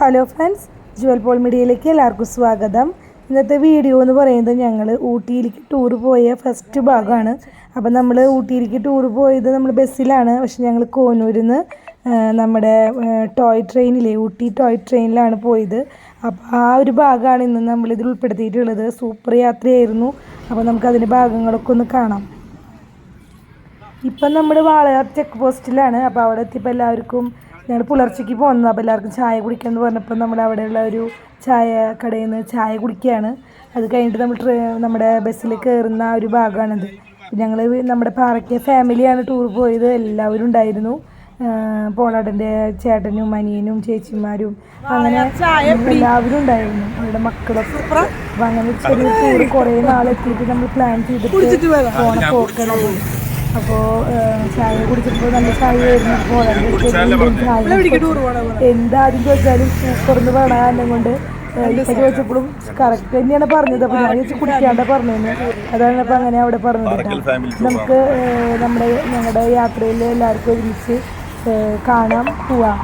Hello friends, Jual Paul മീഡിയയിലേക്ക് എല്ലാവർക്കും സ്വാഗതം. ഇന്നത്തെ വീഡിയോ എന്ന് പറയുന്നത് ഞങ്ങൾ ഊട്ടിയിലേക്ക് ടൂർ പോയ ഫസ്റ്റ് ഭാഗമാണ്. അപ്പോൾ നമ്മൾ ഊട്ടിയിലേക്ക് ടൂർ പോയത് നമ്മൾ ബസ്സിലാണ്. പക്ഷെ ഞങ്ങൾ കോന്നൂരിൽ നിന്ന് നമ്മുടെ ടോയ് ട്രെയിനിലെ ഊട്ടി ടോയ് ട്രെയിനിലാണ് പോയത്. അപ്പോൾ ആ ഒരു ഭാഗമാണ് ഇന്ന് നമ്മളിതിൽ ഉൾപ്പെടുത്തിയിട്ടുള്ളത്. സൂപ്പർ യാത്രയായിരുന്നു. അപ്പോൾ നമുക്കതിൻ്റെ ഭാഗങ്ങളൊക്കെ ഒന്ന് കാണാം. ഇപ്പം നമ്മൾ വാളയാർ ചെക്ക് പോസ്റ്റിലാണ്. അപ്പോൾ അവിടെ എത്തിയപ്പോൾ എല്ലാവർക്കും ഞങ്ങൾ പുലർച്ചയ്ക്ക് പോകുന്നത്. അപ്പോൾ എല്ലാവർക്കും ചായ കുടിക്കാമെന്ന് പറഞ്ഞപ്പോൾ നമ്മൾ അവിടെയുള്ള ഒരു ചായ കടയിൽ നിന്ന് ചായ കുടിക്കുകയാണ്. അത് കഴിഞ്ഞിട്ട് നമ്മൾ നമ്മുടെ ബസ്സിൽ കയറുന്ന ഒരു ഭാഗമാണിത്. ഞങ്ങൾ നമ്മുടെ പാറയ്ക്ക ഫാമിലിയാണ് ടൂർ പോയത്. എല്ലാവരും ഉണ്ടായിരുന്നു. പോളാടൻ്റെ ചേട്ടനും അനിയനും ചേച്ചിമാരും അങ്ങനെ എല്ലാവരും ഉണ്ടായിരുന്നു, അവരുടെ മക്കളൊക്കെ. അപ്പം അങ്ങനെ ചെറിയ ടൂർ കുറേ നാളെത്തിയിട്ട് നമ്മൾ പ്ലാൻ ചെയ്തിട്ട് പോണ പോക്കണം. അപ്പോൾ ചായ കുടിച്ചപ്പോൾ നല്ല ചായയായിരുന്നു. എന്താദ്യം ചോദിച്ചാലും സൂപ്പർന്ന് പറയാനും കൊണ്ട് ഇപ്പം ചോദിച്ചപ്പോഴും കറക്റ്റ് തന്നെയാണ് പറഞ്ഞത്. അപ്പോൾ ഞാൻ ചോദിച്ചു കുടിക്കാണ്ട പറഞ്ഞതെന്ന്. അതാണ് അപ്പോൾ അങ്ങനെ അവിടെ പറഞ്ഞത്. നമുക്ക് ഞങ്ങളുടെ യാത്രയിൽ എല്ലാവർക്കും ഒരുമിച്ച് കാണാം, പോവാം.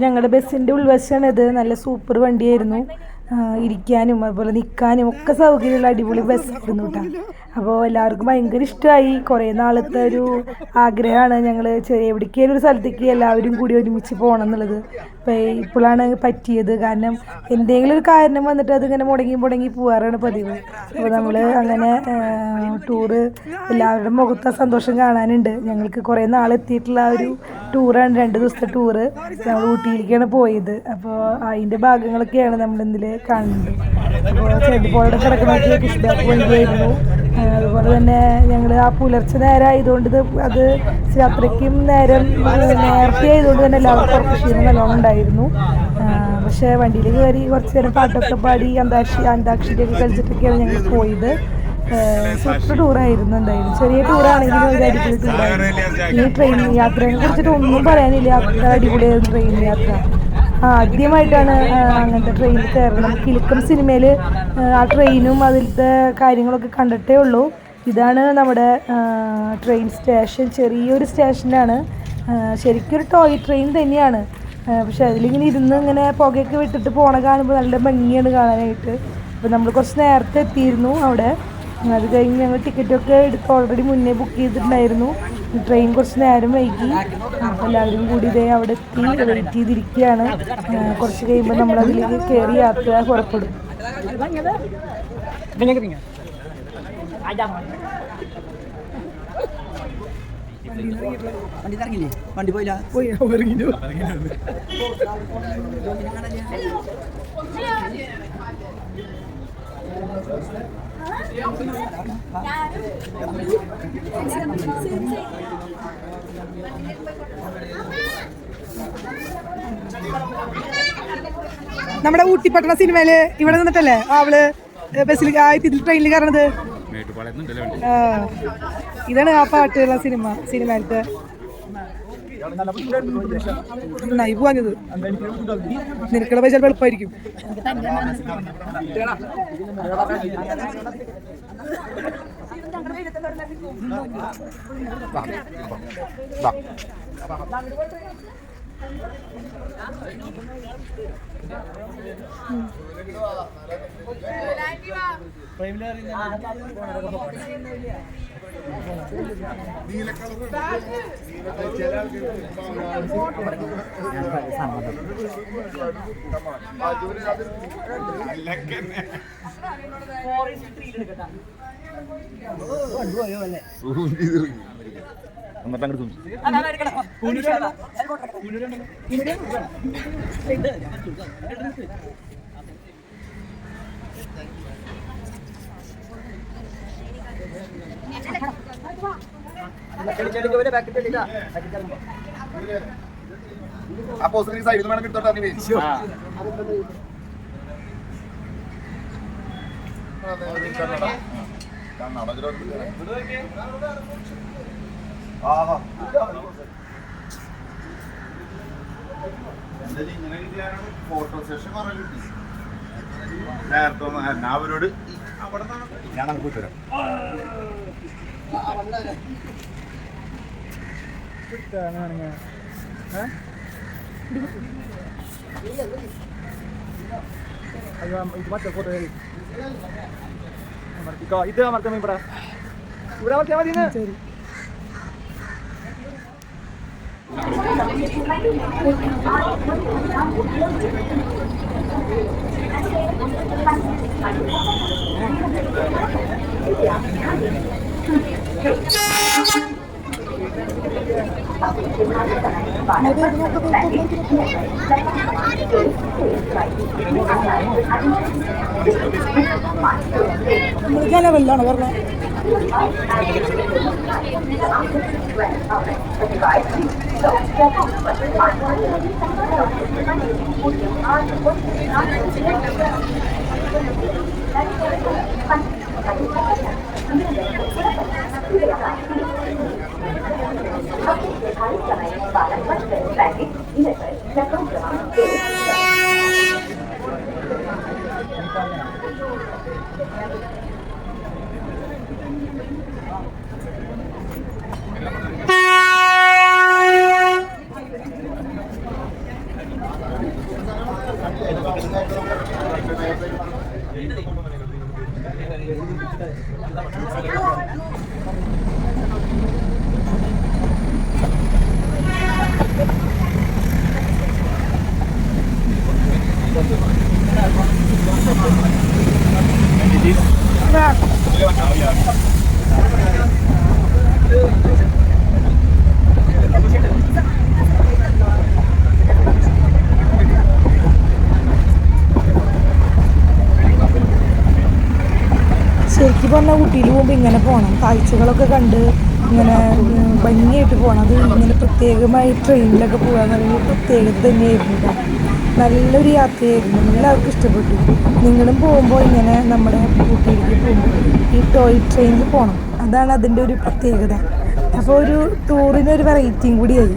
ഞങ്ങളുടെ ബസ്സിൻ്റെ ഉൾവശമാണിത്. നല്ല സൂപ്പർ വണ്ടിയായിരുന്നു. ഇരിക്കാനും അതുപോലെ നിൽക്കാനും ഒക്കെ സൗകര്യമുള്ള അടിപൊളി ബസ്സായിരുന്നു കേട്ടോ. അപ്പോൾ എല്ലാവർക്കും ഭയങ്കര ഇഷ്ടമായി. കുറേ നാളത്തെ ഒരു ആഗ്രഹമാണ് ഞങ്ങൾ എവിടേക്കെങ്കിലും ഒരു സ്ഥലത്തേക്ക് എല്ലാവരും കൂടി ഒരുമിച്ച് പോകണം എന്നുള്ളത്. അപ്പോൾ ഇപ്പോഴാണ് പറ്റിയത്. കാരണം എന്തെങ്കിലും ഒരു കാരണം വന്നിട്ട് അതിങ്ങനെ മുടങ്ങി പോകാറാണ് പതിവ്. അപ്പോൾ നമ്മൾ അങ്ങനെ ടൂറ് എല്ലാവരുടെ മുഖത്തെ സന്തോഷം കാണാനുണ്ട്. ഞങ്ങൾക്ക് കുറേ നാളെത്തിയിട്ടുള്ള ഒരു ടൂറാണ്, 2 ദിവസത്തെ ടൂറ്. നമ്മൾ ഊട്ടിയിലേക്കാണ് പോയത്. അപ്പോൾ അതിൻ്റെ ഭാഗങ്ങളൊക്കെയാണ് നമ്മൾ ഇതിൽ കാണുന്നുണ്ട്. അപ്പോൾ ചെടിപ്പോളുടെ കിടക്കണൊക്കെ പുഷ്ബാക്ക് വണ്ടിയായിരുന്നു. അതുപോലെ തന്നെ ഞങ്ങൾ ആ പുലർച്ചെ നേരം ആയതുകൊണ്ട് അത് രാത്രിക്കും നേരത്തെ ആയതുകൊണ്ട് തന്നെ എല്ലാവർക്കും ക്ഷീണം നല്ലോണം ഉണ്ടായിരുന്നു. പക്ഷേ വണ്ടിയിൽ കയറി കുറച്ച് നേരം പാട്ടൊക്കെ പാടി അന്താക്ഷരിയൊക്കെ കളിച്ചിട്ടൊക്കെയാണ് ഞങ്ങൾ പോയത്. സൂപ്പർ ടൂറായിരുന്നു. എന്തായാലും ചെറിയ ടൂറാണെങ്കിലും ഒരു അടിപൊളി ടൂറായിരുന്നു. ഈ ട്രെയിൻ യാത്രയെ കുറിച്ചിട്ട് ഒന്നും പറയാനില്ല. അത്ര അടിപൊളിയായിരുന്നു ട്രെയിൻ യാത്ര. ആദ്യമായിട്ടാണ് അങ്ങനത്തെ ട്രെയിനിൽ കയറുന്നത്. കിലുക്കം സിനിമയിൽ ആ ട്രെയിനും അതിലത്തെ കാര്യങ്ങളൊക്കെ കണ്ടിട്ടേ ഉള്ളൂ. ഇതാണ് നമ്മുടെ ട്രെയിൻ സ്റ്റേഷൻ. ചെറിയൊരു സ്റ്റേഷനാണ്. ശരിക്കൊരു ടോയ് ട്രെയിൻ തന്നെയാണ്. പക്ഷെ അതിലിങ്ങനെ ഇരുന്ന് ഇങ്ങനെ പുകയൊക്കെ വിട്ടിട്ട് പോണ കാണുമ്പോൾ നല്ല ഭംഗിയാണ് കാണാനായിട്ട്. അപ്പോൾ നമ്മൾ കുറച്ച് നേരത്തെ എത്തിയിരുന്നു അവിടെ. അത് കഴിഞ്ഞ് ഞങ്ങൾ ടിക്കറ്റൊക്കെ എടുത്ത് ഓൾറെഡി മുന്നേ ബുക്ക് ചെയ്തിട്ടുണ്ടായിരുന്നു. ട്രെയിൻ കുറച്ച് നേരം വൈകി. അപ്പോൾ എല്ലാവരും കൂടി ഇതേ അവിടെ എത്തി വെയിറ്റ് ചെയ്തിരിക്കുകയാണ്. കുറച്ച് കഴിയുമ്പോൾ നമ്മളതിലേക്ക് കയറി യാത്ര പുറപ്പെടും. വണ്ടി പോയില്ല. നമ്മുടെ ഊട്ടിപ്പട്ടണ സിനിമയില് ഇവിടെ നിന്നിട്ടല്ലേ അവള് ബസ്സിൽ ഇതിൽ ട്രെയിനിൽ കയറണത്. ഇതാണ് ആ പാട്ടുള്ള സിനിമയിലത്തെ. നന്നായി പോവാഞ്ഞത്. നിനക്കുള്ള പൈസ എളുപ്പമായിരിക്കും. Apa sering saya itu mana kita tadi ni? ആഹാ ഫോട്ടോ സെഷൻ കുറെ കിട്ടി നേരത്തെ അവരോട് ഞാൻ നമുക്ക് വിട്ടുതരാം ഇത് മറ്റേ ഫോട്ടോ ഇത് അമർത്താൻ ഇവിടെ ഇവിടെ അമർത്തിയാൽ മതി ശരി ലെവലിലാണ് പറഞ്ഞത് ശരിക്കും പറഞ്ഞാൽ ഊട്ടിയിൽ പോകുമ്പോൾ ഇങ്ങനെ പോകണം, കാഴ്ചകളൊക്കെ കണ്ട് ഇങ്ങനെ ഭംഗിയായിട്ട് പോകണം. അത് ഇങ്ങനെ പ്രത്യേകമായി ട്രെയിനിലൊക്കെ പോകുക എന്ന് പറയുമ്പോൾ പ്രത്യേകത തന്നെയായിരുന്നു കേട്ടോ. നല്ലൊരു യാത്രയായിരുന്നു, എല്ലാവർക്കും ഇഷ്ടപ്പെട്ടു. നിങ്ങളും പോകുമ്പോൾ ഇങ്ങനെ നമ്മുടെ ഊട്ടിയിലേക്ക് പോകുമ്പോൾ ഈ ടോയ് ട്രെയിനിൽ പോകണം, അതാണ് അതിൻ്റെ ഒരു പ്രത്യേകത. അപ്പോൾ ഒരു ടൂറിനൊരു വെറൈറ്റിയും കൂടിയായി.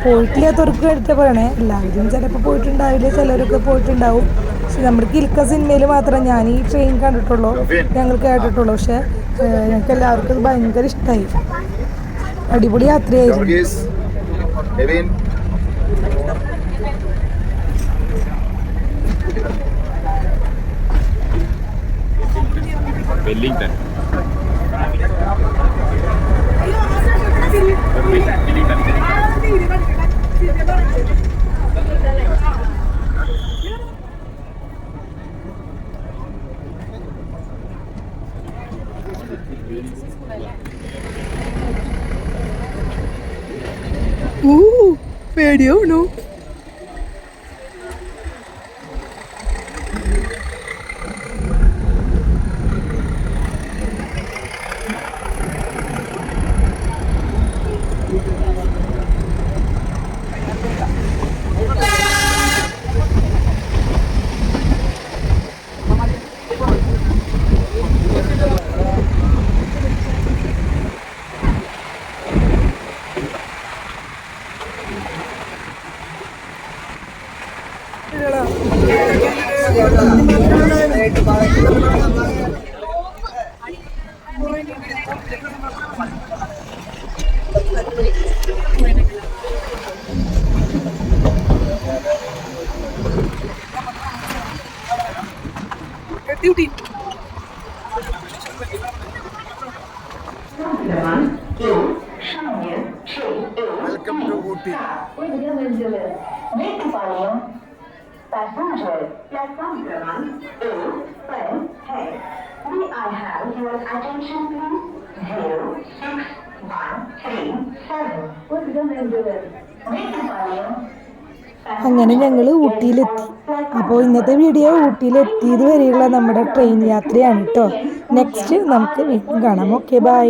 പോയിട്ടില്ലാത്തവർക്ക് വേണ്ടിയിട്ട് പറയണേ, എല്ലാവരും ചിലപ്പോൾ പോയിട്ടുണ്ടാവില്ല, ചിലരൊക്കെ പോയിട്ടുണ്ടാവും. പക്ഷെ നമ്മുടെ കിൽക്ക സിനിമയിൽ മാത്രം ഞാൻ ഈ ട്രെയിൻ കണ്ടിട്ടുള്ളൂ, ഞങ്ങൾ കേട്ടിട്ടുള്ളൂ. പക്ഷെ ഞങ്ങൾക്ക് എല്ലാവർക്കും അത് ഭയങ്കര ഇഷ്ടമായി, അടിപൊളി യാത്രയായിരുന്നു. വെല്ലിംഗ്ടൺ പേടിയാവണോ? Welcome to Ooty. Passenger platform क्रमांक 1 पर है। May I have your attention please? 06137 with the mandolin. അങ്ങനെ ഞങ്ങൾ ഊട്ടിയിലെത്തി. അപ്പോൾ ഇന്നത്തെ വീഡിയോ ഊട്ടിയിലെത്തിയത് വരെയുള്ള നമ്മുടെ ട്രെയിൻ യാത്രയാണ് കേട്ടോ. നെക്സ്റ്റ് നമുക്ക് വീണ്ടും കാണാം. Okay, by.